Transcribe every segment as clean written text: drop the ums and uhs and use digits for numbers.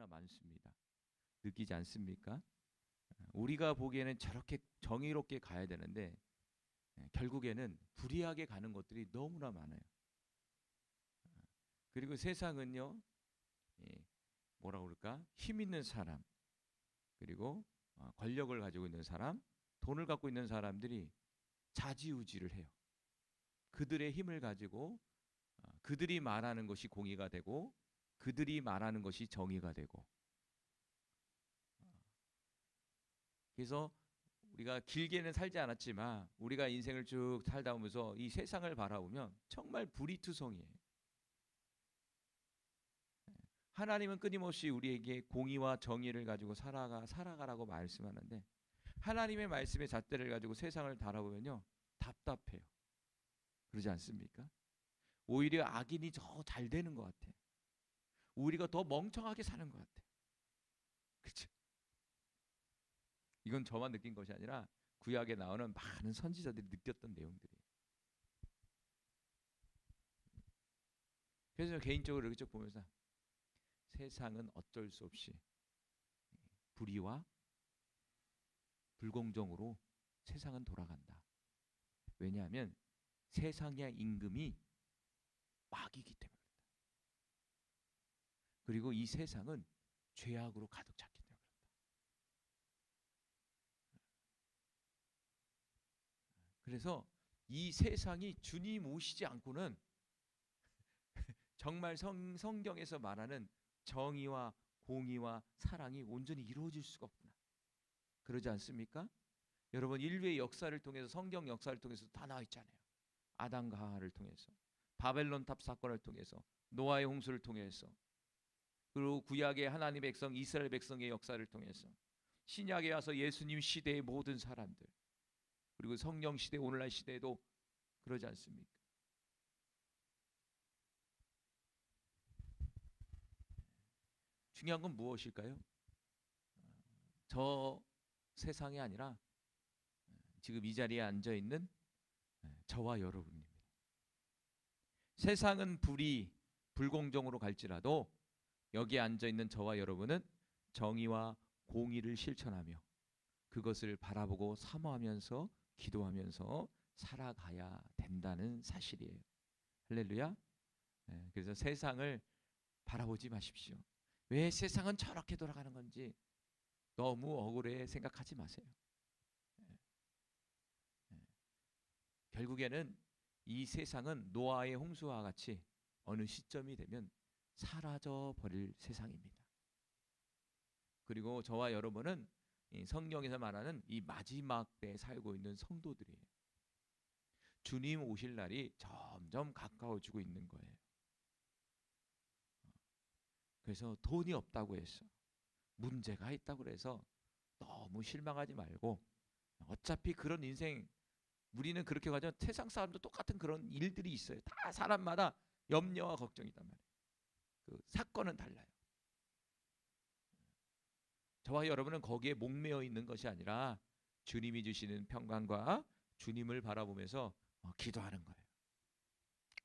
너무나 많습니다. 느끼지 않습니까? 우리가 보기에는 저렇게 정의롭게 가야 되는데 결국에는 불의하게 가는 것들이 너무나 많아요. 그리고 세상은요, 뭐라 그럴까? 힘 있는 사람, 그리고 권력을 가지고 있는 사람, 돈을 갖고 있는 사람들이 좌지우지를 해요. 그들의 힘을 가지고 그들이 말하는 것이 공의가 되고 그들이 말하는 것이 정의가 되고, 그래서 우리가 길게는 살지 않았지만 우리가 인생을 쭉 살다 오면서 이 세상을 바라보면 정말 불이투성이에요. 하나님은 끊임없이 우리에게 공의와 정의를 가지고 살아가라고 말씀하는데, 하나님의 말씀의 잣대를 가지고 세상을 바라보면요, 답답해요. 그러지 않습니까? 오히려 악인이 더 잘 되는 것 같아. 우리가 더 멍청하게 사는 것 같아. 그렇죠? 이건 저만 느낀 것이 아니라 구약에 나오는 많은 선지자들이 느꼈던 내용들이에요. 그래서 개인적으로 이렇게 쭉 보면서 세상은 어쩔 수 없이 불의와 불공정으로 세상은 돌아간다. 왜냐하면 세상의 임금이 마귀이기 때문에 그렇다. 그리고 이 세상은 죄악으로 가득 찼기 때문에 그렇다. 그래서 이 세상이 주님 오시지 않고는 정말 성경에서 말하는 정의와 공의와 사랑이 온전히 이루어질 수가 없구나. 그러지 않습니까? 여러분, 인류의 역사를 통해서, 성경 역사를 통해서 다 나와 있잖아요. 아담과 하와를 통해서, 바벨론 탑 사건을 통해서, 노아의 홍수를 통해서, 그리고 구약의 하나님의 백성 이스라엘 백성의 역사를 통해서, 신약에 와서 예수님 시대의 모든 사람들, 그리고 성령 시대, 오늘날 시대에도 그러지 않습니까? 중요한 건 무엇일까요? 저 세상이 아니라 지금 이 자리에 앉아 있는 저와 여러분입니다. 세상은 불공정으로 갈지라도 여기에 앉아 있는 저와 여러분은 정의와 공의를 실천하며 그것을 바라보고 사모하면서 기도하면서 살아가야 된다는 사실이에요. 할렐루야. 그래서 세상을 바라보지 마십시오. 왜 세상은 저렇게 돌아가는 건지 너무 억울해 생각하지 마세요. 결국에는 이 세상은 노아의 홍수와 같이 어느 시점이 되면 사라져 버릴 세상입니다. 그리고 저와 여러분은 성경에서 말하는 이 마지막 때에 살고 있는 성도들이에요. 주님 오실 날이 점점 가까워지고 있는 거예요. 그래서 돈이 없다고 해서, 문제가 있다고 해서 너무 실망하지 말고, 어차피 그런 인생, 우리는 그렇게 가죠. 세상 사람도 똑같은 그런 일들이 있어요. 다 사람마다 염려와 걱정이 있단 말이에요. 그 사건은 달라요. 저와 여러분은 거기에 목매어 있는 것이 아니라 주님이 주시는 평강과 주님을 바라보면서 기도하는 거예요.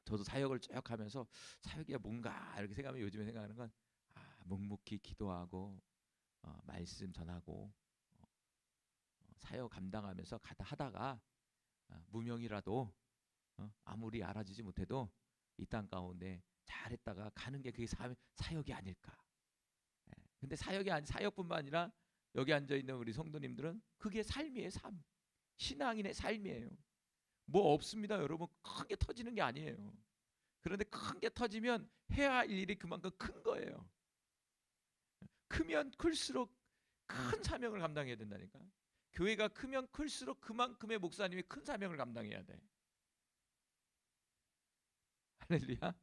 저도 사역을 쭉 하면서 사역이 뭔가 이렇게 생각하면, 요즘에 생각하는 건 묵묵히 기도하고 말씀 전하고 사역 감당하면서 하다가 무명이라도 아무리 알아주지 못해도 이 땅 가운데 잘했다가 가는 게 그게 사역이 아닐까. 근데 사역뿐만 아니라 여기 앉아 있는 우리 성도님들은 그게 삶이에요. 삶. 신앙인의 삶이에요. 뭐 없습니다, 여러분. 큰 게 터지는 게 아니에요. 그런데 큰 게 터지면 해야 할 일이 그만큼 큰 거예요. 크면 클수록 큰 사명을 감당해야 된다니까. 교회가 크면 클수록 그만큼의 목사님이 큰 사명을 감당해야 돼. 할렐루야.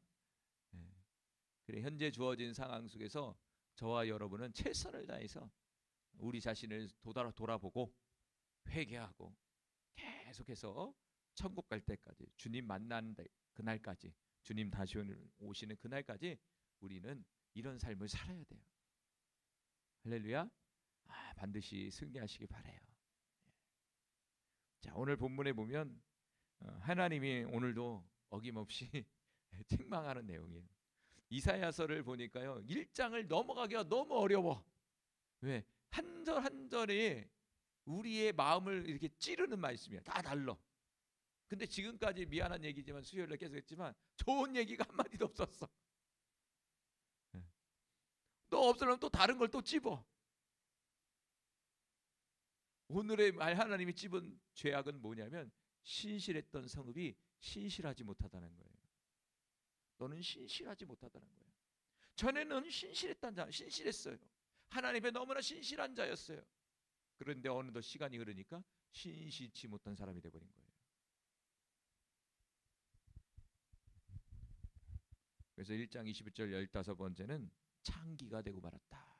네. 그래, 현재 주어진 상황 속에서 저와 여러분은 최선을 다해서 우리 자신을 돌아보고 회개하고 계속해서 천국 갈 때까지, 주님 만나는 그날까지, 주님 다시 오시는 그날까지 우리는 이런 삶을 살아야 돼요. 할렐루야. 반드시 승리하시기 바라요. 자, 오늘 본문에 보면 하나님이 오늘도 어김없이 책망하는 내용이에요. 이사야서를 보니까요, 1장을 넘어가기가 너무 어려워. 왜? 한 절 한 절이 우리의 마음을 이렇게 찌르는 말씀이야. 다 달라. 근데 지금까지 미안한 얘기지만 수요일에 계속 했지만 좋은 얘기가 한마디도 없었어. 또 없으려면 또 다른 걸 또 찝어. 오늘의 말 하나님이 찝은 죄악은 뭐냐면 신실했던 성읍이 신실하지 못하다는 거예요. 너는 신실하지 못하다는 거예요. 전에는 신실했던 자, 신실했어요. 하나님의 너무나 신실한 자였어요. 그런데 어느덧 시간이 흐르니까 신실치 못한 사람이 되어버린 거예요. 그래서 1장 21절 15번째는 창기가 되고 말았다.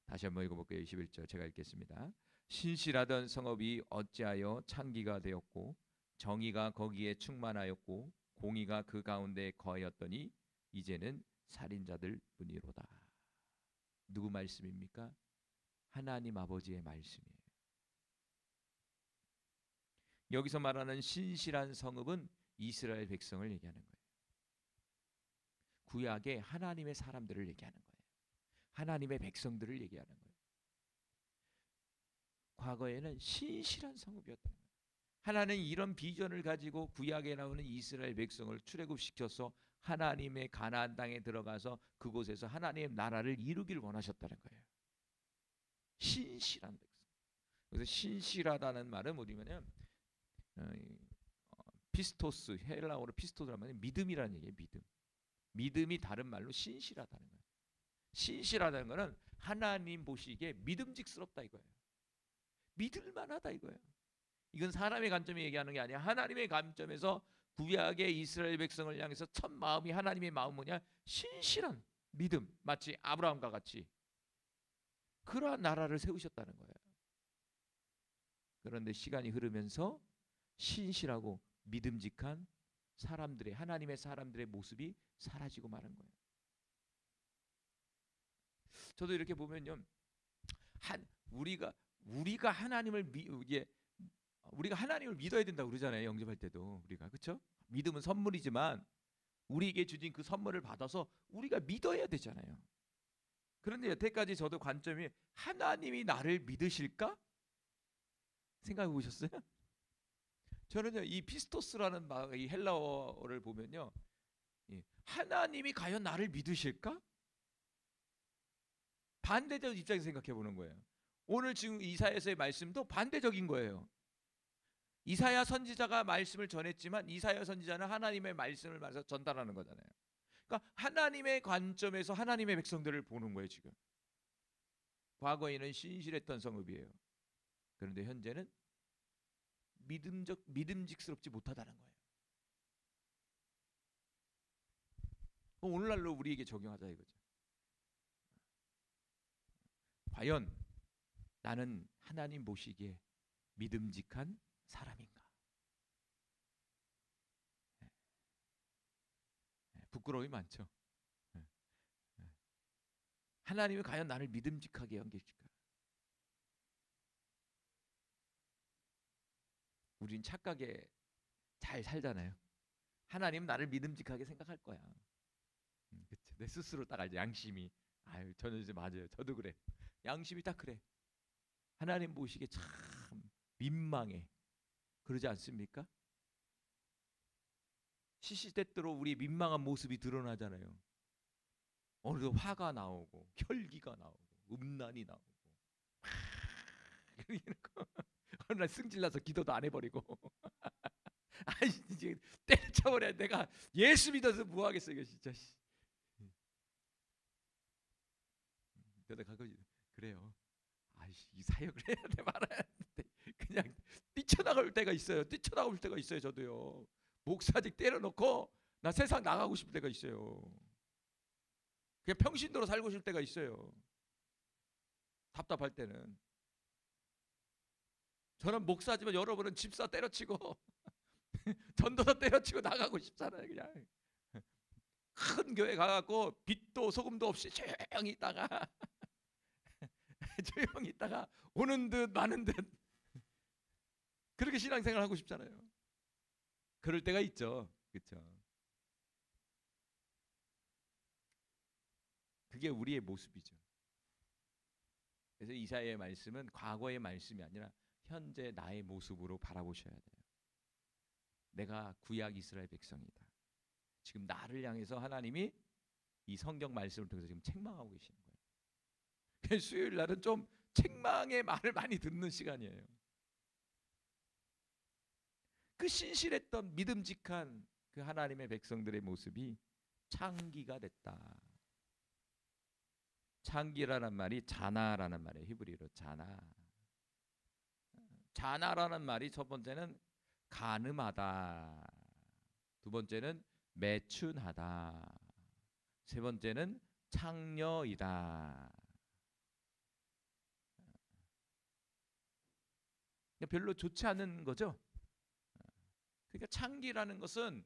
다시 한번 읽어볼게요. 21절 제가 읽겠습니다. 신실하던 성읍이 어찌하여 창기가 되었고 정의가 거기에 충만하였고 공의가 그 가운데 거하였더니 이제는 살인자들 뿐이로다. 누구 말씀입니까? 하나님 아버지의 말씀이에요. 여기서 말하는 신실한 성읍은 이스라엘 백성을 얘기하는 거예요. 구약의 하나님의 사람들을 얘기하는 거예요. 하나님의 백성들을 얘기하는 거예요. 과거에는 신실한 성읍이었다는 거예요. 하나님은 이런 비전을 가지고 구약에 나오는 이스라엘 백성을 출애굽시켜서 하나님의 가나안 땅에 들어가서 그곳에서 하나님의 나라를 이루길 원하셨다는 거예요. 신실한 백성. 그래서 신실하다는 말은 뭐냐면 피스토스, 헬라어로 피스토스라는 말은 믿음이라는 얘기예요. 믿음이 다른 말로 신실하다는 거예요. 신실하다는 것은 하나님 보시기에 믿음직스럽다 이거예요. 믿을만하다 이거예요. 이건 사람의 관점에 얘기하는 게 아니야. 하나님의 관점에서 구약의 이스라엘 백성을 향해서 첫 마음이 하나님의 마음 뭐냐? 신실한 믿음. 마치 아브라함과 같이 그러한 나라를 세우셨다는 거예요. 그런데 시간이 흐르면서 신실하고 믿음직한 사람들의, 하나님의 사람들의 모습이 사라지고 마는 거예요. 저도 이렇게 보면요, 우리가 하나님을 우리가 하나님을 믿어야 된다고 그러잖아요. 영접할 때도 우리가, 그렇죠? 믿음은 선물이지만 우리에게 주신 그 선물을 받아서 우리가 믿어야 되잖아요. 그런데 여태까지 저도 관점이 하나님이 나를 믿으실까? 생각해 보셨어요? 저는요, 이 피스토스라는 이 헬라어를 보면요, 하나님이 과연 나를 믿으실까? 반대적 입장에서 생각해 보는 거예요. 오늘 지금 이사야서의 말씀도 반대적인 거예요. 이사야 선지자가 말씀을 전했지만 이사야 선지자는 하나님의 말씀을 말해서 전달하는 거잖아요. 그러니까 하나님의 관점에서 하나님의 백성들을 보는 거예요. 지금 과거에는 신실했던 성읍이에요. 그런데 현재는 믿음직스럽지 못하다는 거예요. 오늘날로 우리에게 적용하자 이거죠. 과연 나는 하나님 보시기에 믿음직한 사람인가? 부끄러움이 많죠. 하나님이 과연 나를 믿음직하게 연결시킬까? 우린 착하게 잘 살잖아요. 하나님은 나를 믿음직하게 생각할 거야. 그쵸? 내 스스로 딱 알죠. 양심이. 아유, 저는 이제 맞아요. 저도 그래. 양심이 딱 그래. 하나님 보시기에 참 민망해. 그러지 않습니까? 시시때때로 우리 민망한 모습이 드러나잖아요. 어느덧 화가 나오고 혈기가 나오고 음란이 나오고 어느 날 승질나서 기도도 안 해버리고 아이 이제 때려쳐버려. 내가 예수 믿어서 뭐 하겠어 이거 진짜. 그러다 가끔 그래요. 아이씨 이 사역을 해야 돼 말아야 돼. 그냥 뛰쳐나갈 때가 있어요. 뛰쳐나올 때가 있어요. 저도요. 목사직 때려놓고 나 세상 나가고 싶을 때가 있어요. 그냥 평신도로 살고 싶을 때가 있어요. 답답할 때는. 저는 목사지만 여러분은 집사 때려치고 전도사 때려치고 나가고 싶잖아요. 그냥 큰 교회 가갖고 빛도 소금도 없이 조용히 있다가 조용히 있다가 오는 듯 마는 듯 그렇게 신앙생활 하고 싶잖아요. 그럴 때가 있죠. 그렇죠? 그게 우리의 모습이죠. 그래서 이사야의 말씀은 과거의 말씀이 아니라 현재 나의 모습으로 바라보셔야 돼요. 내가 구약 이스라엘 백성이다. 지금 나를 향해서 하나님이 이 성경 말씀을 통해서 지금 책망하고 계시는 거예요. 그래서 수요일 날은 좀 책망의 말을 많이 듣는 시간이에요. 그 신실했던 믿음직한 그 하나님의 백성들의 모습이 창기가 됐다. 창기라는 말이 자나라는 말이에요. 히브리어로 자나. 자나라는 말이 첫 번째는 간음하다. 두 번째는 매춘하다. 세 번째는 창녀이다. 별로 좋지 않은 거죠. 그러니까 창기라는 것은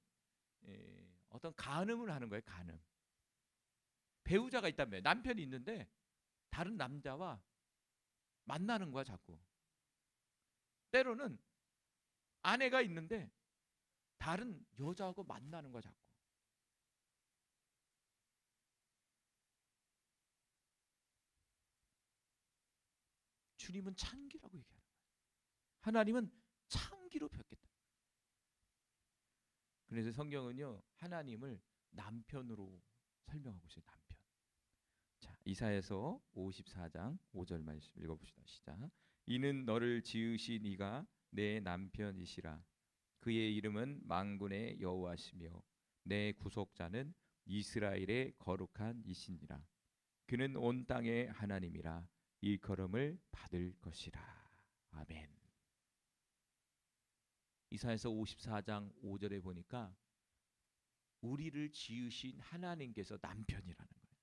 어떤 간음을 하는 거예요. 간음. 배우자가 있다면 남편이 있는데 다른 남자와 만나는 거야 자꾸. 때로는 아내가 있는데 다른 여자하고 만나는 거야 자꾸. 주님은 창기라고 얘기하는 거예요. 하나님은 창기로 폈겠다. 그래서 성경은요 하나님을 남편으로 설명하고 있어요. 남편. 자, 이사야서 54장 5절 말씀 읽어봅시다. 시작. 이는 너를 지으신 이가 내 남편이시라. 그의 이름은 만군의 여호와시며 내 구속자는 이스라엘의 거룩한 이시니라. 그는 온 땅의 하나님이라. 일컬음을 받을 것이라. 아멘. 이사야서 54장 5절에 보니까 우리를 지으신 하나님께서 남편이라는 거예요.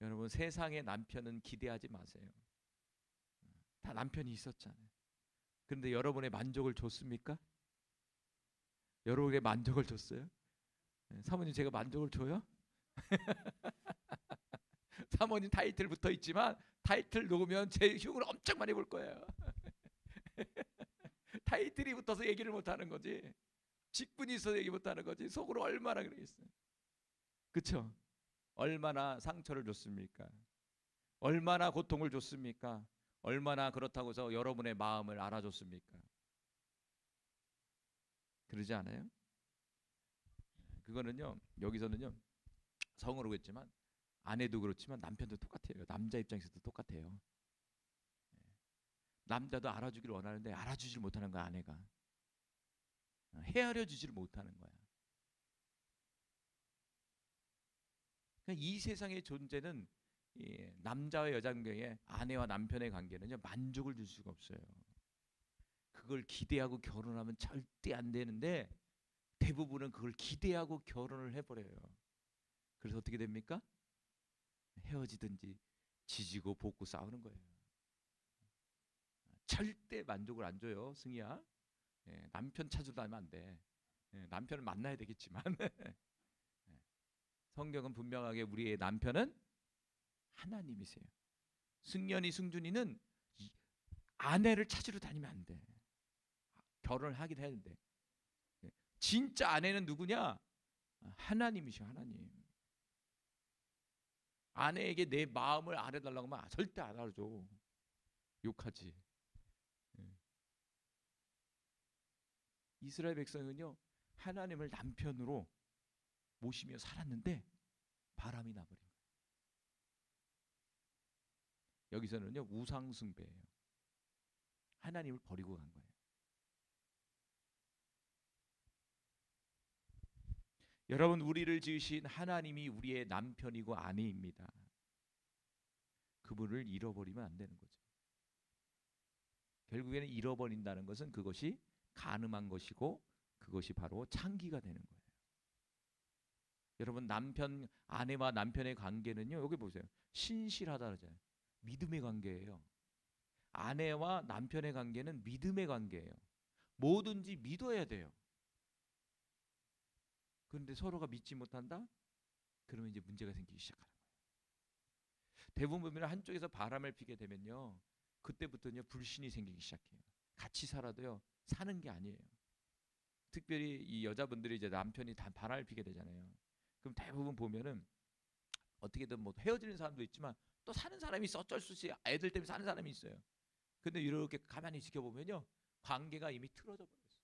여러분 세상의 남편은 기대하지 마세요. 다 남편이 있었잖아요. 그런데 여러분의 만족을 줬습니까? 여러분의 만족을 줬어요? 사모님 제가 만족을 줘요? 사모님 타이틀 붙어 있지만 타이틀 녹으면 제 흉을 엄청 많이 볼 거예요. 타이틀이 붙어서 얘기를 못하는 거지. 직분이 있어서 얘기 못하는 거지. 속으로 얼마나 그러겠어요. 그렇죠? 얼마나 상처를 줬습니까? 얼마나 고통을 줬습니까? 얼마나 그렇다고 해서 여러분의 마음을 알아줬습니까? 그러지 않아요? 그거는요 여기서는요 성으로 그랬지만 아내도 그렇지만 남편도 똑같아요. 남자 입장에서도 똑같아요. 남자도 알아주기를 원하는데 알아주질 못하는 거야. 아내가 헤아려 주지를 못하는 거야. 그러니까 이 세상의 존재는 남자와 여자 관계에 아내와 남편의 관계는요 만족을 줄 수가 없어요. 그걸 기대하고 결혼하면 절대 안 되는데 대부분은 그걸 기대하고 결혼을 해버려요. 그래서 어떻게 됩니까? 헤어지든지 지지고 볶고 싸우는 거예요. 절대 만족을 안 줘요, 승희야. 남편 찾으러 다니면 안 돼. 남편을 만나야 되겠지만 성경은 분명하게 우리의 남편은 하나님이세요. 승연이 승준이는 아내를 찾으러 다니면 안 돼. 결혼을 하긴 했는데 진짜 아내는 누구냐? 하나님이셔. 하나님. 아내에게 내 마음을 알아달라고 하면 절대 안 알아줘. 욕하지. 이스라엘 백성은요 하나님을 남편으로 모시며 살았는데 바람이 나버린 거예요. 여기서는요 우상 숭배예요. 하나님을 버리고 간 거예요. 여러분 우리를 지으신 하나님이 우리의 남편이고 아내입니다. 그분을 잃어버리면 안 되는 거죠. 결국에는 잃어버린다는 것은 그것이 간음한 것이고 그것이 바로 창기가 되는 거예요. 여러분 남편 아내와 남편의 관계는요 여기 보세요. 신실하다 그러잖아요. 믿음의 관계예요. 아내와 남편의 관계는 믿음의 관계예요. 뭐든지 믿어야 돼요. 그런데 서로가 믿지 못한다? 그러면 이제 문제가 생기기 시작하는 거예요. 대부분 보면 한쪽에서 바람을 피게 되면요 그때부터는요 불신이 생기기 시작해요. 같이 살아도요 사는 게 아니에요. 특별히 이 여자분들이 이제 남편이 다 바람을 피게 되잖아요. 그럼 대부분 보면은 어떻게든 뭐 헤어지는 사람도 있지만 또 사는 사람이 있어. 어쩔 수 없이 애들 때문에 사는 사람이 있어요. 근데 이렇게 가만히 지켜보면요, 관계가 이미 틀어져 버렸어요.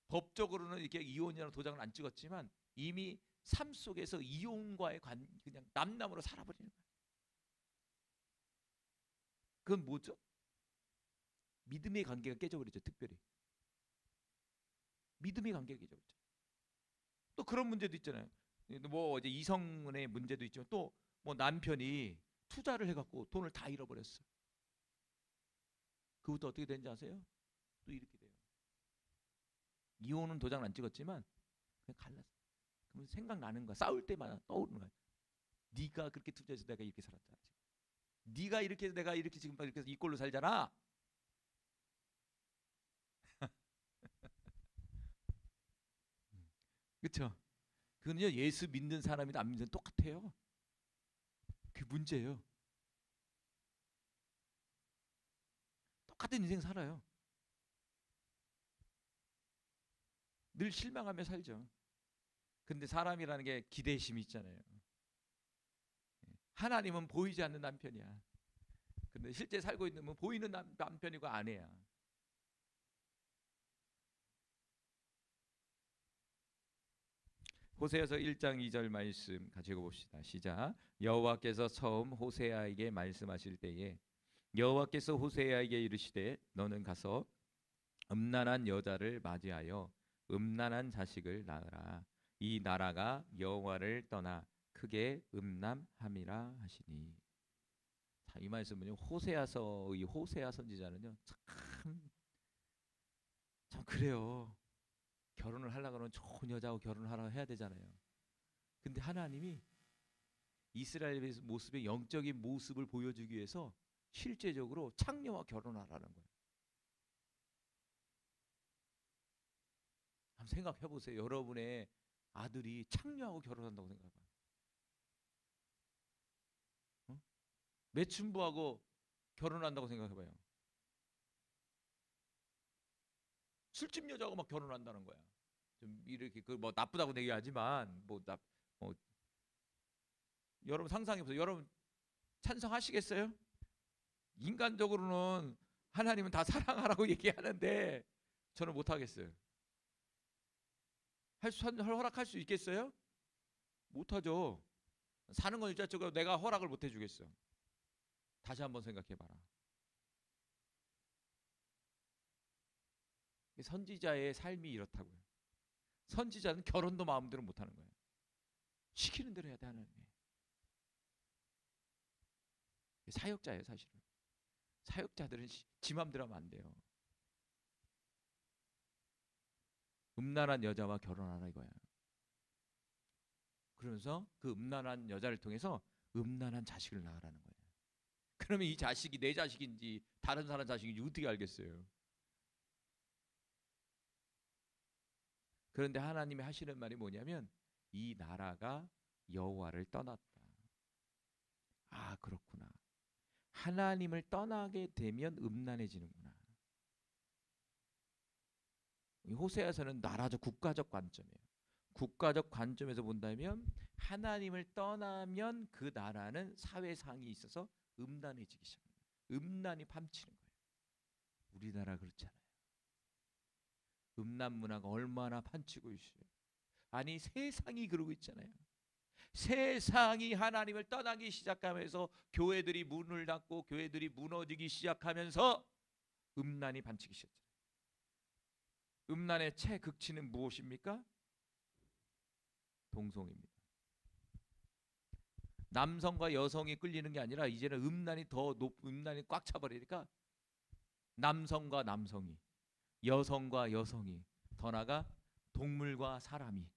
법적으로는 이렇게 이혼이라는 도장을 안 찍었지만 이미 삶 속에서 이혼과의 그냥 남남으로 살아버리는 거예요. 그건 뭐죠? 믿음의 관계가 깨져버리죠. 특별히 믿음의 관계가 깨져버리죠. 또 그런 문제도 있잖아요. 뭐 이제 이성의 문제도 있지만 또 뭐 남편이 투자를 해갖고 돈을 다 잃어버렸어. 그것도 어떻게 되는지 아세요? 또 이렇게 돼요. 이혼은 도장을 안 찍었지만 그냥 갈랐어. 그러면 생각나는 거야. 싸울 때마다 떠오르는 거야. 네가 그렇게 투자해서 내가 이렇게 살았잖아. 네가 이렇게 해서 내가 이렇게 지금 이렇게 해서 이 꼴로 살잖아. 그렇죠? 그건요, 예수 믿는 사람이나 안 믿는 똑같아요. 그게 문제예요. 똑같은 인생 살아요. 늘 실망하며 살죠. 근데 사람이라는 게 기대심이 있잖아요. 하나님은 보이지 않는 남편이야. 근데 실제 살고 있는 건 보이는 남편이고 아내야. 호세아서 1장 2절 말씀 같이 읽어봅시다. 시작. 여호와께서 처음 호세아에게 말씀하실 때에 여호와께서 호세아에게 이르시되 너는 가서 음란한 여자를 맞이하여 음란한 자식을 낳으라. 이 나라가 여호와를 떠나 크게 음란함이라 하시니. 자, 이 말씀은요, 호세아서의 호세아 선지자는요, 참 그래요. 결혼을 하려고 그러면 좋은 여자하고 결혼을 하라고 해야 되잖아요. 근데 하나님이 이스라엘의 모습의 영적인 모습을 보여주기 위해서 실제적으로 창녀와 결혼하라는 거예요. 한번 생각해 보세요. 여러분의 아들이 창녀하고 결혼한다고 생각해봐요. 어? 매춘부하고 결혼한다고 생각해봐요. 술집 여자하고 막 결혼한다는 거야. 좀 이렇게 그 뭐 나쁘다고 얘기하지만 뭐 여러분 상상해보세요. 여러분 찬성하시겠어요? 인간적으로는 하나님은 다 사랑하라고 얘기하는데 저는 못하겠어요. 허락할 수 있겠어요? 못하죠. 사는 건 일자적으로 내가 허락을 못 해주겠어. 다시 한번 생각해봐라. 선지자의 삶이 이렇다고요. 선지자는 결혼도 마음대로 못하는 거예요. 시키는 대로 해야 돼 하나님. 사역자예요 사실은. 사역자들은 지 맘대로 하면 안 돼요. 음란한 여자와 결혼하라 이거야. 그러면서 그 음란한 여자를 통해서 음란한 자식을 낳으라는 거예요. 그러면 이 자식이 내 자식인지 다른 사람 자식인지 어떻게 알겠어요? 그런데 하나님이 하시는 말이 뭐냐면 이 나라가 여호와를 떠났다. 아, 그렇구나. 하나님을 떠나게 되면 음란해지는구나. 호세아서는 나라적 국가적 관점이에요. 국가적 관점에서 본다면 하나님을 떠나면 그 나라는 사회상이 있어서 음란해지기 시작합니다. 음란이 판치는 거예요. 우리나라 그렇잖아요. 음란 문화가 얼마나 판치고 있어요. 아니 세상이 그러고 있잖아요. 세상이 하나님을 떠나기 시작하면서 교회들이 문을 닫고 교회들이 무너지기 시작하면서 음란이 판치기 시작했잖아요. 음란의 최극치는 무엇입니까? 동성입니다. 남성과 여성이 끌리는 게 아니라 이제는 음란이 꽉 차버리니까 남성과 남성이, 여성과 여성이, 더 나아가 동물과 사람이,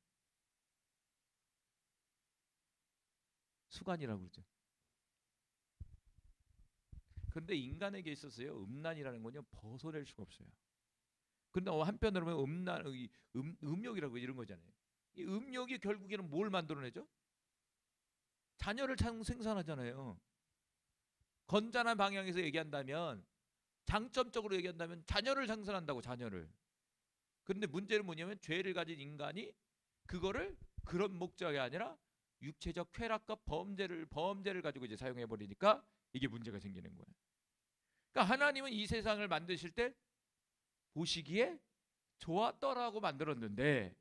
수간이라고 그러죠. 그런데 인간에게 있어서요, 음란이라는 건요 벗어낼 수가 없어요. 근데 한편으로 보면 음욕이라고 이런 거잖아요. 이 음욕이 결국에는 뭘 만들어내죠? 자녀를 생산하잖아요. 건전한 방향에서 얘기한다면, 장점적으로 얘기한다면 자녀를 생산한다고, 자녀를. 그런데 문제는 뭐냐면 죄를 가진 인간이 그거를 그런 목적이 아니라 육체적 쾌락과 범죄를 가지고 이제 사용해 버리니까 이게 문제가 생기는 거예요. 그러니까 하나님은 이 세상을 만드실 때 보시기에 좋았더라고 만들었는데,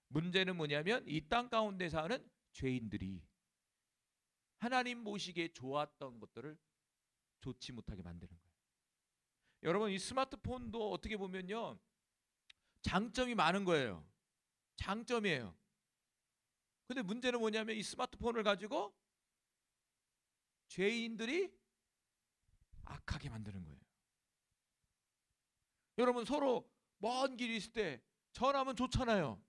문제는 뭐냐면 이 땅 가운데 사는 죄인들이 하나님 보시기에 좋았던 것들을 좋지 못하게 만드는 거예요. 여러분, 이 스마트폰도 어떻게 보면요, 장점이 많은 거예요. 장점이에요. 근데 문제는 뭐냐면 이 스마트폰을 가지고 죄인들이 악하게 만드는 거예요. 여러분, 서로 먼 길이 있을 때 전화하면 좋잖아요.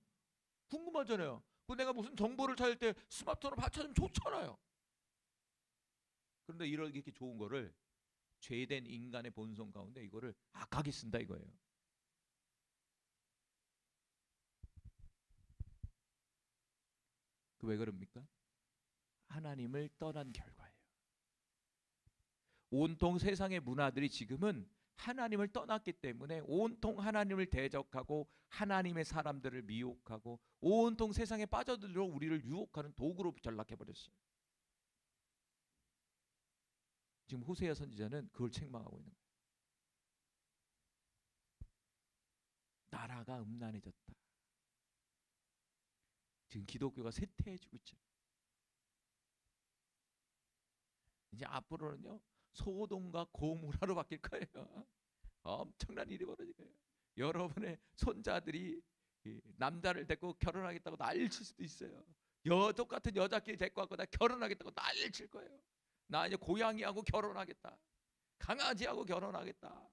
궁금하잖아요. 그 내가 무슨 정보를 찾을 때 스마트폰을 받쳐주면 좋잖아요. 그런데 이렇게 좋은 거를 죄된 인간의 본성 가운데 이거를 악하게 쓴다 이거예요. 그 왜 그럽니까? 하나님을 떠난 결과예요. 온통 세상의 문화들이 지금은 하나님을 떠났기 때문에 온통 하나님을 대적하고 하나님의 사람들을 미혹하고 온통 세상에 빠져들어 우리를 유혹하는 도구로 전락해버렸어요. 지금 호세아 선지자는 그걸 책망하고 있는 거예요. 나라가 음란해졌다. 지금 기독교가 쇠퇴해지고 있죠. 이제 앞으로는요, 소돔과 고모라로 바뀔 거예요. 엄청난 일이 벌어질 거예요. 여러분의 손자들이 남자를 데리고 결혼하겠다고 난리칠 수도 있어요. 똑같은 여자끼리 데리고 왔고 나 결혼하겠다고 난리를 칠 거예요. 나 이제 고양이하고 결혼하겠다. 강아지하고 결혼하겠다.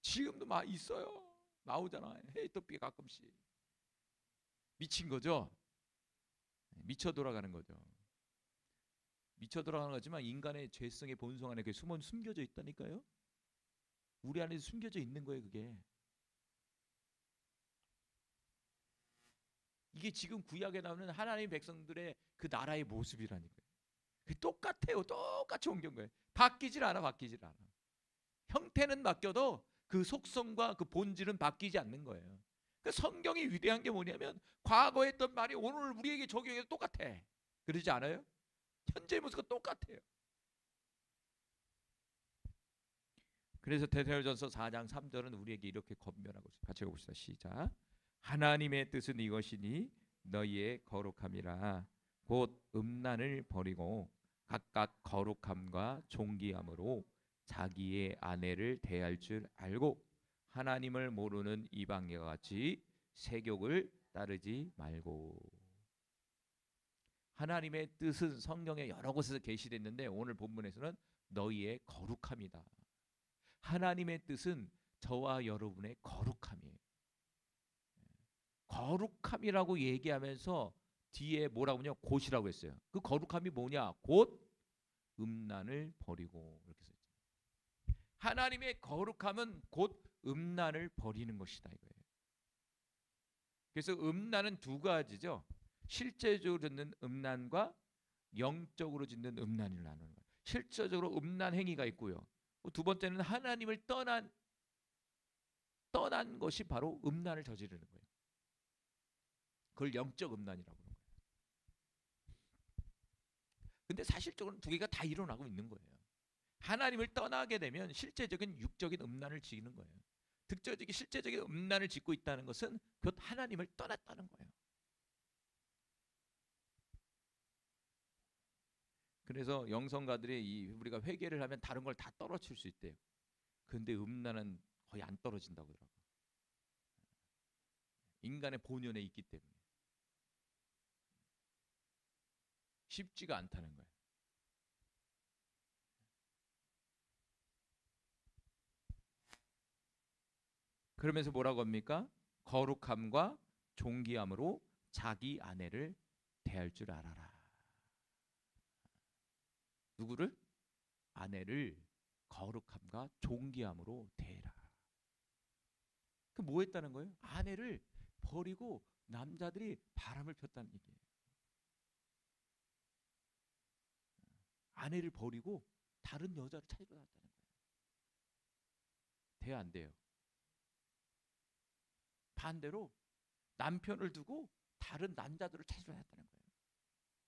지금도 막 있어요. 나오잖아요. 헤이토피 가끔씩. 미친 거죠. 미쳐 돌아가는 거죠. 미쳐 돌아가는 거지만 인간의 죄성의 본성 안에 그게 숨겨져 있다니까요. 우리 안에 숨겨져 있는 거예요, 그게. 이게 지금 구약에 나오는 하나님 백성들의 그 나라의 모습이라니까요. 똑같아요. 똑같이 옮긴 거예요. 바뀌질 않아. 형태는 바뀌어도 그 속성과 그 본질은 바뀌지 않는 거예요. 그 성경이 위대한 게 뭐냐면 과거에 했던 말이 오늘 우리에게 적용해도 똑같아. 그러지 않아요? 현재의 모습과 똑같아요. 그래서 데살로니가전서 4장 3절은 우리에게 이렇게 권면하고 있어요. 같이 읽어봅시다. 시작. 하나님의 뜻은 이것이니 너희의 거룩함이라 곧 음란을 버리고 각각 거룩함과 존귀함으로 자기의 아내를 대할 줄 알고 하나님을 모르는 이방인과 같이 세욕을 따르지 말고. 하나님의 뜻은 성경에 여러 곳에서 계시됐는데 오늘 본문에서는 너희의 거룩함이다. 하나님의 뜻은 저와 여러분의 거룩함이에요. 거룩함이라고 얘기하면서 뒤에 뭐라고 하냐, 곧이라고 했어요. 그 거룩함이 뭐냐, 곧 음란을 버리고, 이렇게 써있죠. 하나님의 거룩함은 곧 음란을 버리는 것이다 이거예요. 그래서 음란은 두 가지죠. 실제적으로 짓는 음란과 영적으로 짓는 음란을 나누는 거예요. 실제적으로 음란 행위가 있고요. 두 번째는 하나님을 떠난 것이 바로 음란을 저지르는 거예요. 그걸 영적 음란이라고 하는 거예요. 근데 사실적으로는 두 개가 다 일어나고 있는 거예요. 하나님을 떠나게 되면 실제적인 육적인 음란을 지는 거예요. 득적인 실제적인 음란을 짓고 있다는 것은 곧 하나님을 떠났다는 거예요. 그래서 영성가들이 우리가 회개를 하면 다른 걸 다 떨어칠 수 있대요. 근데 음란은 거의 안 떨어진다고 그러더라고요. 인간의 본연에 있기 때문에 쉽지가 않다는 거예요. 그러면서 뭐라고 합니까? 거룩함과 존귀함으로 자기 아내를 대할 줄 알아라. 누구를? 아내를 거룩함과 존귀함으로 대해라. 그 뭐 했다는 거예요? 아내를 버리고 남자들이 바람을 폈다는 얘기예요. 아내를 버리고 다른 여자를 찾으러 갔다는 거예요. 돼야 안 돼요? 반대로 남편을 두고 다른 남자들을 찾으러 다녔다는 거예요.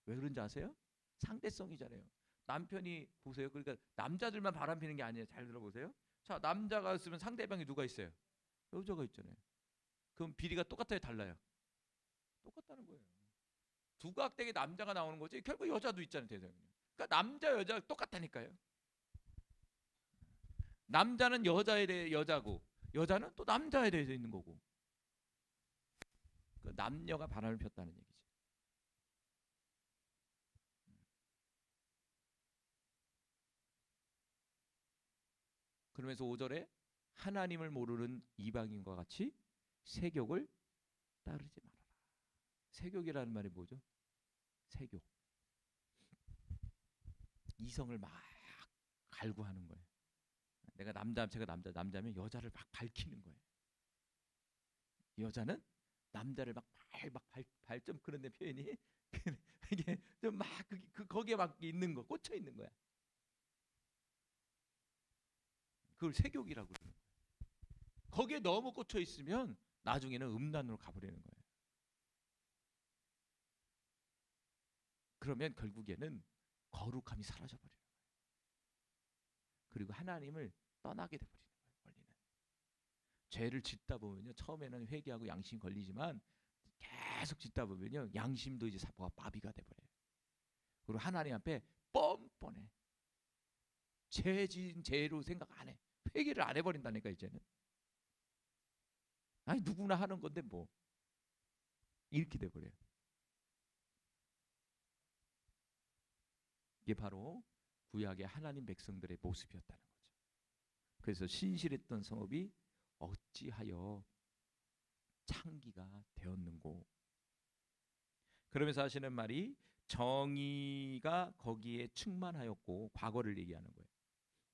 왜 그런지 아세요? 상대성이잖아요. 남편이 보세요. 그러니까 남자들만 바람피는 게 아니에요. 잘 들어보세요. 자, 남자가 있으면 상대방이 누가 있어요? 여자가 있잖아요. 그럼 비리가 똑같아요, 달라요? 똑같다는 거예요. 두각되게 남자가 나오는 거지. 결국 여자도 있잖아요, 대상이. 그러니까 남자 여자 똑같다니까요. 남자는 여자에 대해 여자고, 여자는 또 남자에 대해서 있는 거고. 그 남녀가 바람을 폈다는 얘기죠. 그러면서 5절에 하나님을 모르는 이방인과 같이 세욕을 따르지 말아라. 세욕이라는 말이 뭐죠? 세욕. 이성을 막 갈구하는 거예요. 내가 제가 남자면 여자를 막 밝히는 거예요. 여자는 남자를 막 발좀 그런데 표현이 이게 좀 막 거기에 막 있는 거, 꽂혀 있는 거야. 그걸 세욕이라고 그러는 거예요. 거기에 너무 꽂혀 있으면 나중에는 음란으로 가버리는 거예요. 그러면 결국에는 거룩함이 사라져 버리는 거예요. 그리고 하나님을 떠나게 돼 버리는 거예요. 원리는 죄를 짓다 보면요, 처음에는 회개하고 양심 걸리지만 계속 짓다 보면요, 양심도 이제 마비가 돼 버려요. 그리고 하나님 앞에 뻔뻔해. 죄 지은 죄로 생각 안 해. 회개를 안 해버린다니까 이제는. 아니 누구나 하는 건데 뭐 이렇게 돼 버려요. 이게 바로 구약의 하나님 백성들의 모습이었다는 거죠. 그래서 신실했던 성읍이 어찌하여 창기가 되었는고. 그러면서 하시는 말이 정의가 거기에 충만하였고, 과거를 얘기하는 거예요.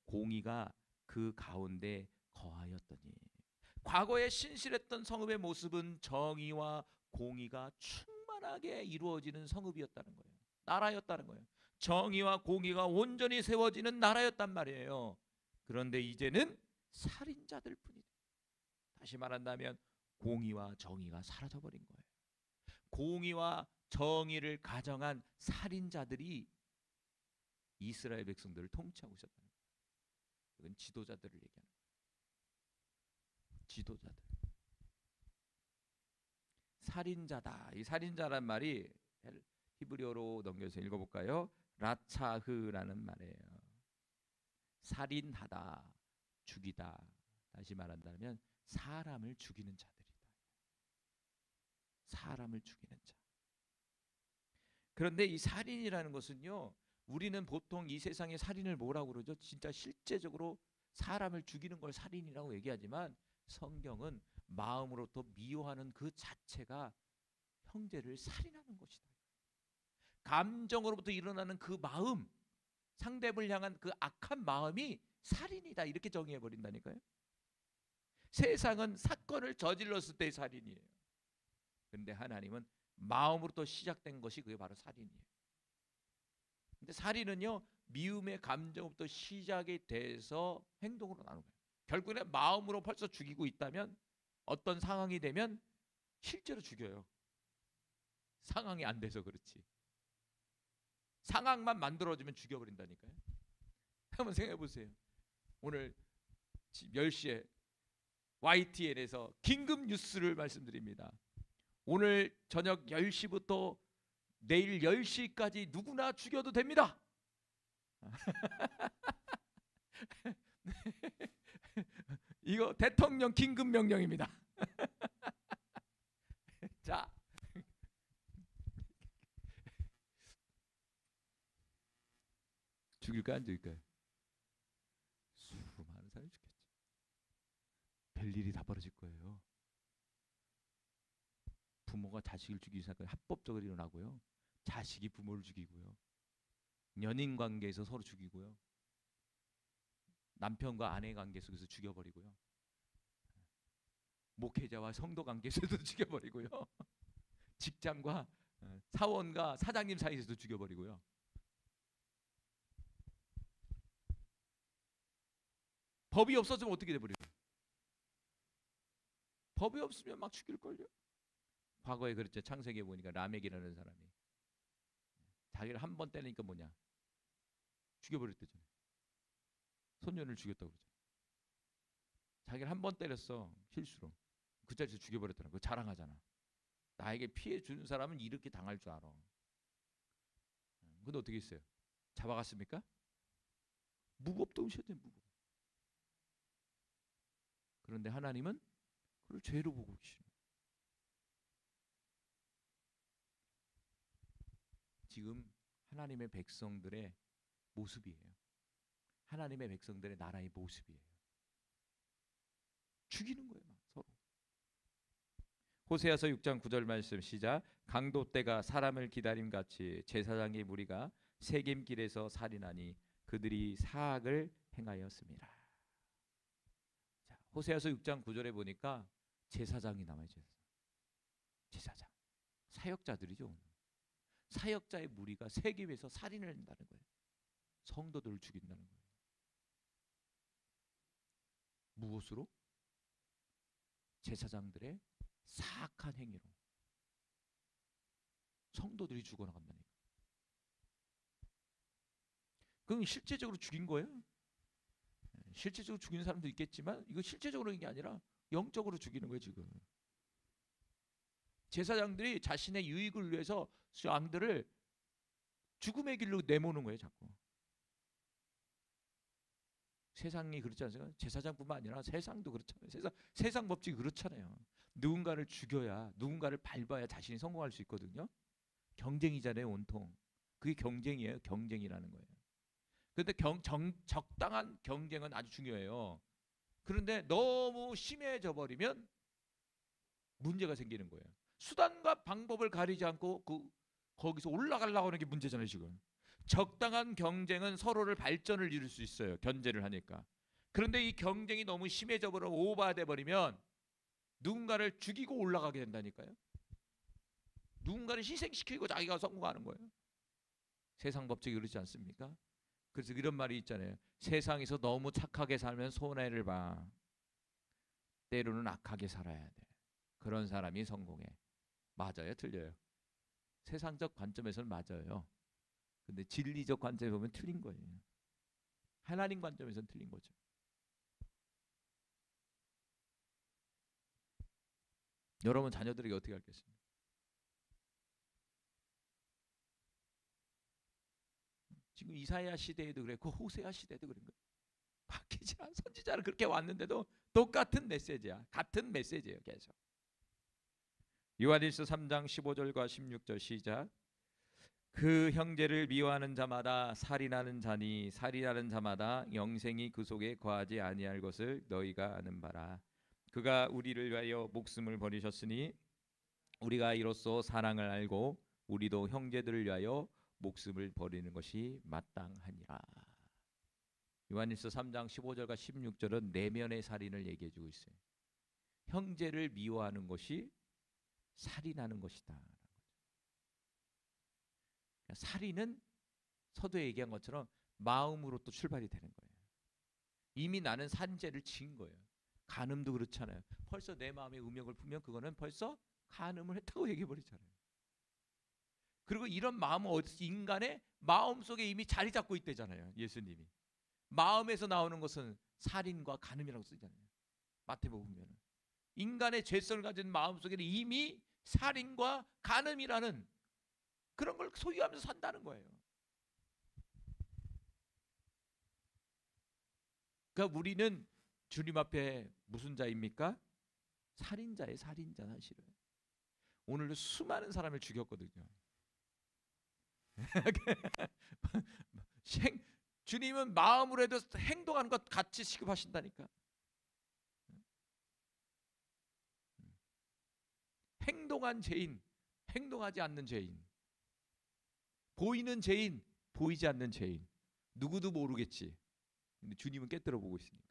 공의가 그 가운데 거하였더니. 과거에 신실했던 성읍의 모습은 정의와 공의가 충만하게 이루어지는 성읍이었다는 거예요. 나라였다는 거예요. 정의와 공의가 온전히 세워지는 나라였단 말이에요. 그런데 이제는 살인자들 뿐이다. 다시 말한다면 공의와 정의가 사라져버린 거예요. 공의와 정의를 가정한 살인자들이 이스라엘 백성들을 통치하고 있었다는 거예요. 이건 지도자들을 얘기하는 거예요. 지도자들. 살인자다. 이 살인자란 말이 히브리어로 넘겨서 읽어볼까요? 라차흐라는 말이에요. 살인하다, 죽이다. 다시 말한다면 사람을 죽이는 자들이다. 사람을 죽이는 자. 그런데 이 살인이라는 것은요, 우리는 보통 이 세상의 살인을 뭐라고 그러죠? 진짜 실제적으로 사람을 죽이는 걸 살인이라고 얘기하지만 성경은 마음으로부터 미워하는 그 자체가 형제를 살인하는 것이다. 감정으로부터 일어나는 그 마음, 상대를 향한 그 악한 마음이 살인이다, 이렇게 정의해 버린다니까요. 세상은 사건을 저질렀을 때의 살인이에요. 그런데 하나님은 마음으로부터 시작된 것이 그게 바로 살인이에요. 근데 살인은요, 미움의 감정부터 시작이 돼서 행동으로 나누는 거예요. 결국에는 마음으로 벌써 죽이고 있다면 어떤 상황이 되면 실제로 죽여요. 상황이 안 돼서 그렇지. 상황만 만들어주면 죽여버린다니까요. 한번 생각해 보세요. 오늘 10시에 YTN에서 긴급 뉴스를 말씀드립니다. 오늘 저녁 10시부터 내일 10시까지 누구나 죽여도 됩니다. 이거 대통령 긴급 명령입니다. 자, 죽일까 안 죽일까요? 수많은 사람이 죽겠죠. 별일이 다 벌어질 거예요. 부모가 자식을 죽이는 사건이 합법적으로 일어나고요. 자식이 부모를 죽이고요. 연인 관계에서 서로 죽이고요. 남편과 아내 관계 속에서 죽여버리고요. 목회자와 성도 관계에서도 죽여버리고요. 직장과 사원과 사장님 사이에서도 죽여버리고요. 법이 없어지면 어떻게 돼버려요? 법이 없으면 막 죽일걸요. 과거에 그랬죠. 창세기에 보니까 라멕이라는 사람이 자기를 한 번 때리니까 뭐냐, 죽여버렸대잖아요. 손녀를 죽였다고 그러죠. 자기를 한 번 때렸어, 실수로. 그 자리에서 죽여버렸더라고. 자랑하잖아. 나에게 피해 주는 사람은 이렇게 당할 줄 알아. 근데 어떻게 했어요? 잡아갔습니까? 무겁다 오셨네, 무겁. 그런데 하나님은 그걸 죄로 보고 계십니다. 지금 하나님의 백성들의 모습이에요. 하나님의 백성들의 나라의 모습이에요. 죽이는 거예요, 막 서로. 호세아서 6장 9절 말씀 시작. 강도 때가 사람을 기다림같이 제사장의 무리가 세겜길에서 살인하니 그들이 사악을 행하였습니다. 자, 호세아서 6장 9절에 보니까 제사장이 나와요. 제사장. 사역자들이죠. 사역자의 무리가 세겜에서 살인을 한다는 거예요. 성도들을 죽인다는 거예요. 무엇으로? 제사장들의 사악한 행위로 성도들이 죽어나간다니까. 그럼 실제적으로 죽인 거예요? 실제적으로 죽이는 사람도 있겠지만 이거 실제적으로 하는 게 아니라 영적으로 죽이는 거예요. 지금 제사장들이 자신의 유익을 위해서 양들을 죽음의 길로 내모는 거예요. 자꾸. 세상이 그렇지 않습니까? 제사장뿐만 아니라 세상도 그렇잖아요. 세상 법칙이 그렇잖아요. 누군가를 죽여야, 누군가를 밟아야 자신이 성공할 수 있거든요. 경쟁이잖아요, 온통. 그게 경쟁이에요. 경쟁이라는 거예요. 그런데 적당한 경쟁은 아주 중요해요. 그런데 너무 심해져 버리면 문제가 생기는 거예요. 수단과 방법을 가리지 않고 거기서 올라가려고 하는 게 문제잖아요, 지금. 적당한 경쟁은 서로를 발전을 이룰 수 있어요. 견제를 하니까. 그런데 이 경쟁이 너무 심해져 버려 오버돼 버리면 누군가를 죽이고 올라가게 된다니까요. 누군가를 희생시키고 자기가 성공하는 거예요. 세상 법칙이 그렇지 않습니까? 그래서 이런 말이 있잖아요. 세상에서 너무 착하게 살면 손해를 봐. 때로는 악하게 살아야 돼. 그런 사람이 성공해. 맞아요? 틀려요? 세상적 관점에서는 맞아요. 근데 진리적 관점에 보면 틀린 거예요. 하나님 관점에서는 틀린 거죠. 여러분 자녀들에게 어떻게 하겠습니까? 지금 이사야 시대에도 그랬고 호세아 시대도 그런 거예요. 바뀌지 않은 선지자는 그렇게 왔는데도 똑같은 메시지야. 같은 메시지예요. 계속. 요한일서 3장 15절과 16절 시작. 그 형제를 미워하는 자마다 살인하는 자니 살인하는 자마다 영생이 그 속에 거하지 아니할 것을 너희가 아는 바라. 그가 우리를 위하여 목숨을 버리셨으니 우리가 이로써 사랑을 알고 우리도 형제들을 위하여 목숨을 버리는 것이 마땅하니라. 요한일서 3장 15절과 16절은 내면의 살인을 얘기해 주고 있어요. 형제를 미워하는 것이 살인하는 것이다. 살인은 서두에 얘기한 것처럼 마음으로 또 출발이 되는 거예요. 이미 나는 산죄를 지은 거예요. 간음도 그렇잖아요. 벌써 내 마음에 음욕을 품면 그거는 벌써 간음을 했다고 얘기해 버리잖아요. 그리고 이런 마음은 인간의 마음속에 이미 자리 잡고 있대잖아요. 예수님이. 마음에서 나오는 것은 살인과 간음이라고 쓰잖아요. 마태복음 보면 인간의 죄성을 가진 마음속에는 이미 살인과 간음이라는 그런 걸 소유하면서 산다는 거예요. 그러니까 우리는 주님 앞에 무슨 자입니까? 살인자예요. 살인자. 사실은 오늘도 수많은 사람을 죽였거든요. 주님은 마음으로 해도 행동하는 것 같이 취급하신다니까. 행동한 죄인, 행동하지 않는 죄인, 보이는 죄인, 보이지 않는 죄인, 누구도 모르겠지. 근데 주님은 깨뜨려 보고 있으니까.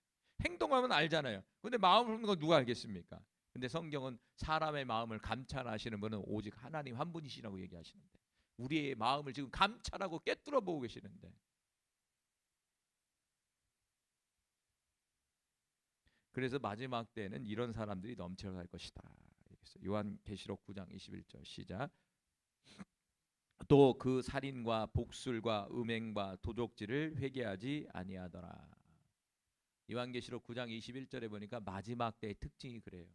행동하면 알잖아요. 근데 마음을 품는 건 누가 알겠습니까? 근데 성경은 사람의 마음을 감찰하시는 분은 오직 하나님 한 분이시라고 얘기하시는데 우리의 마음을 지금 감찰하고 깨뜨려 보고 계시는데 그래서 마지막 때는 이런 사람들이 넘쳐갈 것이다. 하겠어요. 요한계시록 9장 21절 시작. 또 그 살인과 복술과 음행과 도적질을 회개하지 아니하더라. 요한계시록 9장 21절에 보니까 마지막 때의 특징이 그래요.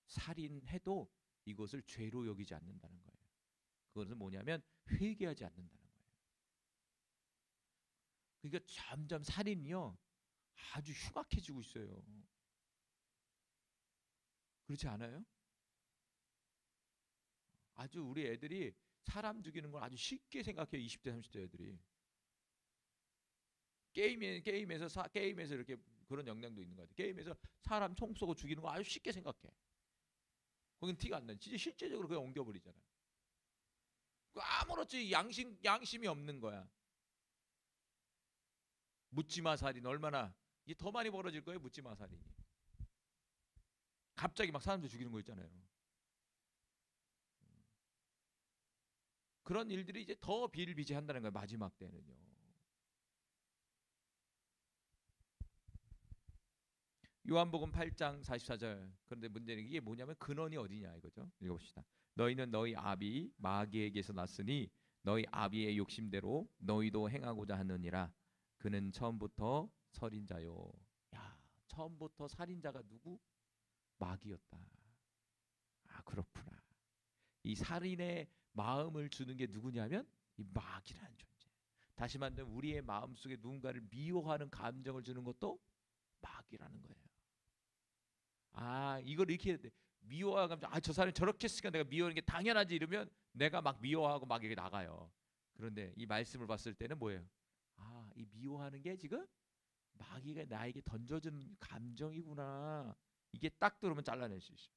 살인해도 이것을 죄로 여기지 않는다는 거예요. 그것은 뭐냐면 회개하지 않는다는 거예요. 그러니까 점점 살인이요 아주 흉악해지고 있어요. 그렇지 않아요? 아주 우리 애들이 사람 죽이는 걸 아주 쉽게 생각해요. 20대 30대 애들이 게임에서 이렇게 그런 영향도 있는 것 같아요. 게임에서 사람 총 쏘고 죽이는 거 아주 쉽게 생각해. 거긴 티가 안 나. 진짜 실제적으로 그냥 옮겨버리잖아. 아무렇지 양심이 없는 거야. 묻지마 살인 얼마나 이게 더 많이 벌어질 거예요. 묻지마 살인이. 갑자기 막 사람들 죽이는 거 있잖아요. 그런 일들이 이제 더 비일비재한다는 거예요. 마지막 때는요. 요한복음 8장 44절. 그런데 문제는 이게 뭐냐면 근원이 어디냐 이거죠. 읽어봅시다. 너희는 너희 아비 마귀에게서 났으니 너희 아비의 욕심대로 너희도 행하고자 하느니라. 그는 처음부터 살인자요. 야, 처음부터 살인자가 누구? 마귀였다. 아, 그렇구나. 이 살인의 마음을 주는 게 누구냐면 이 마귀라는 존재. 다시 말하면 우리의 마음속에 누군가를 미워하는 감정을 주는 것도 마귀라는 거예요. 아, 이걸 이렇게 해야 돼. 미워하는 감정. 아, 저 사람이 저렇게 했으니까 내가 미워하는 게 당연하지 이러면 내가 막 미워하고 막 이렇게 나가요. 그런데 이 말씀을 봤을 때는 뭐예요? 아, 이 미워하는 게 지금 마귀가 나에게 던져준 감정이구나. 이게 딱 들어오면 잘라낼 수 있어요.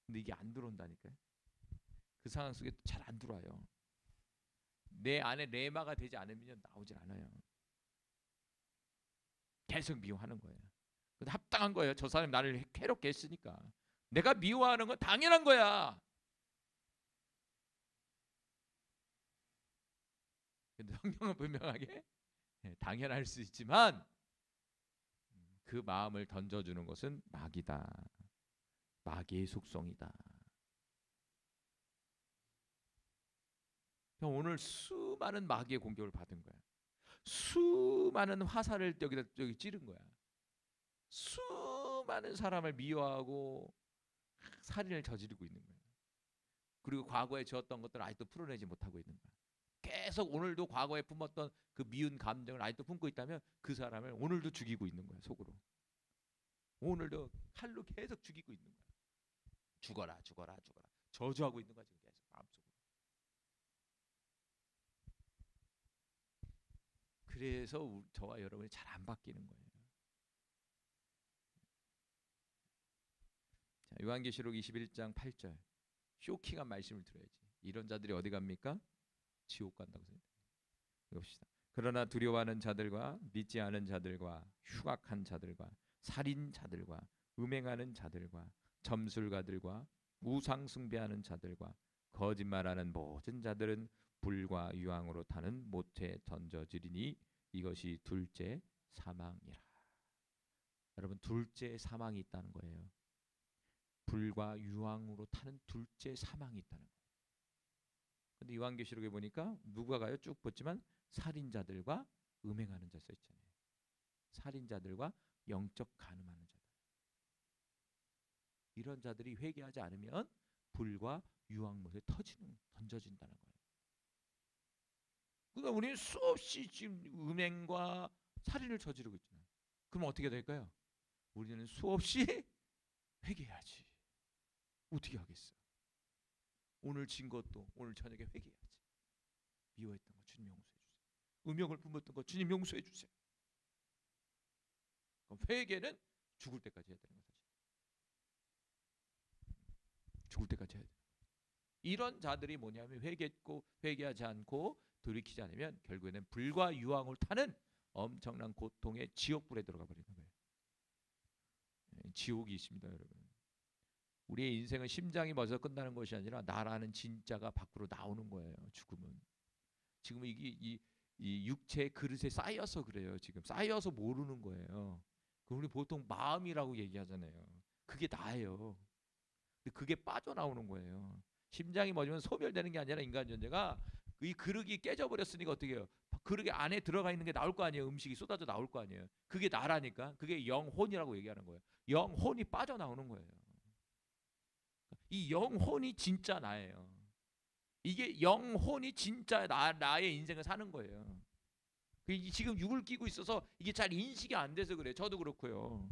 근데 이게 안 들어온다니까요. 그 상황 속에 잘 안 들어와요. 내 안에 레마가 되지 않으면 나오질 않아요. 계속 미워하는 거예요. 근데 합당한 거예요. 저 사람이 나를 괴롭게 했으니까. 내가 미워하는 건 당연한 거야. 근데 성경은 분명하게 당연할 수 있지만 그 마음을 던져주는 것은 마귀다. 마귀의 속성이다. 오늘 수많은 마귀의 공격을 받은 거야. 수많은 화살을 여기다 저기 찌른 거야. 수많은 사람을 미워하고 살인을 저지르고 있는 거야. 그리고 과거에 지었던 것들을 아직도 풀어내지 못하고 있는 거야. 계속 오늘도 과거에 품었던 그 미운 감정을 아직도 품고 있다면 그 사람을 오늘도 죽이고 있는 거야. 속으로. 오늘도 칼로 계속 죽이고 있는 거야. 죽어라 죽어라 죽어라. 저주하고 있는 거야. 지금 계속 마음속으로. 그래서 저와 여러분이 잘 안 바뀌는 거예요. 자, 요한계시록 21장 8절. 쇼킹한 말씀을 들어야지. 이런 자들이 어디 갑니까? 지옥 간다고 생각해요. 봅시다. 그러나 두려워하는 자들과 믿지 않은 자들과 흉악한 자들과 살인자들과 음행하는 자들과 점술가들과 우상 숭배하는 자들과 거짓말하는 모든 자들은 불과 유황으로 타는 못에 던져지리니 이것이 둘째 사망이라. 여러분, 둘째 사망이 있다는 거예요. 불과 유황으로 타는 둘째 사망이 있다는 거예요. 근데 요한계시록에 보니까 누가 가요? 쭉 봤지만 살인자들과 음행하는 자 써 있잖아요. 살인자들과 영적 간음하는 자들. 이런 자들이 회개하지 않으면 불과 유황못에 던져진다는 거예요. 그러니까 우리는 수없이 지금 음행과 살인을 저지르고 있잖아요. 그럼 어떻게 될까요? 우리는 수없이 회개해야지. 어떻게 하겠어? 오늘 진 것도 오늘 저녁에 회개해야지. 미워했던 거 주님 용서해 주세요. 음욕을 품었던 거 주님 용서해 주세요. 그럼 회개는 죽을 때까지 해야 되는 거죠. 죽을 때까지 해야 돼요. 이런 자들이 뭐냐면 회개하지 않고 돌이키지 않으면 결국에는 불과 유황을 타는 엄청난 고통의 지옥불에 들어가 버리는 거예요. 지옥이 있습니다, 여러분. 우리의 인생은 심장이 먼저 끝나는 것이 아니라 나라는 진짜가 밖으로 나오는 거예요. 죽음은. 지금 이게 이 육체의 그릇에 쌓여서 그래요. 지금 쌓여서 모르는 거예요. 우리 보통 마음이라고 얘기하잖아요. 그게 나예요. 근데 그게 빠져나오는 거예요. 심장이 멎으면 소멸되는 게 아니라 인간 존재가 이 그릇이 깨져버렸으니까 어떻게 해요? 그릇 안에 들어가 있는 게 나올 거 아니에요. 음식이 쏟아져 나올 거 아니에요. 그게 나라니까. 그게 영혼이라고 얘기하는 거예요. 영혼이 빠져나오는 거예요. 이 영혼이 진짜 나예요. 이게 영혼이 진짜 나의 인생을 사는 거예요. 지금 육을 끼고 있어서 이게 잘 인식이 안 돼서 그래요. 저도 그렇고요.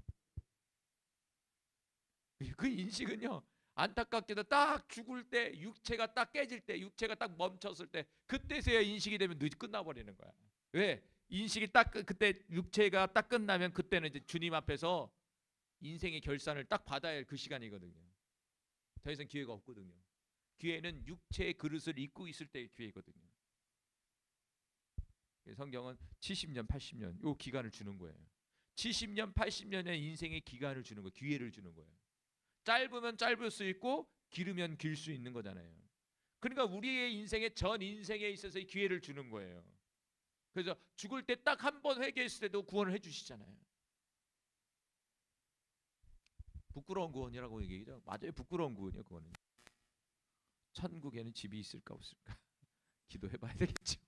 그 인식은요, 안타깝게도 딱 죽을 때, 육체가 딱 깨질 때, 육체가 딱 멈췄을 때, 그때서야 인식이 되면 끝나버리는 거야. 왜? 인식이 딱 그때 육체가 딱 끝나면 그때는 이제 주님 앞에서 인생의 결산을 딱 받아야 할 그 시간이거든요. 더 이상 기회가 없거든요. 기회는 육체의 그릇을 입고 있을 때의 기회거든요. 성경은 70년, 80년 요 기간을 주는 거예요. 70년, 80년의 인생의 기간을 주는 거예요. 기회를 주는 거예요. 짧으면 짧을 수 있고 길으면 길 수 있는 거잖아요. 그러니까 우리의 인생의 전 인생에 있어서의 기회를 주는 거예요. 그래서 죽을 때 딱 한 번 회개했을 때도 구원을 해주시잖아요. 부끄러운 구원이라고 얘기해요. 맞아요. 부끄러운 구원이요. 그거는. 천국에는 집이 있을까 없을까? 기도해봐야 되겠죠.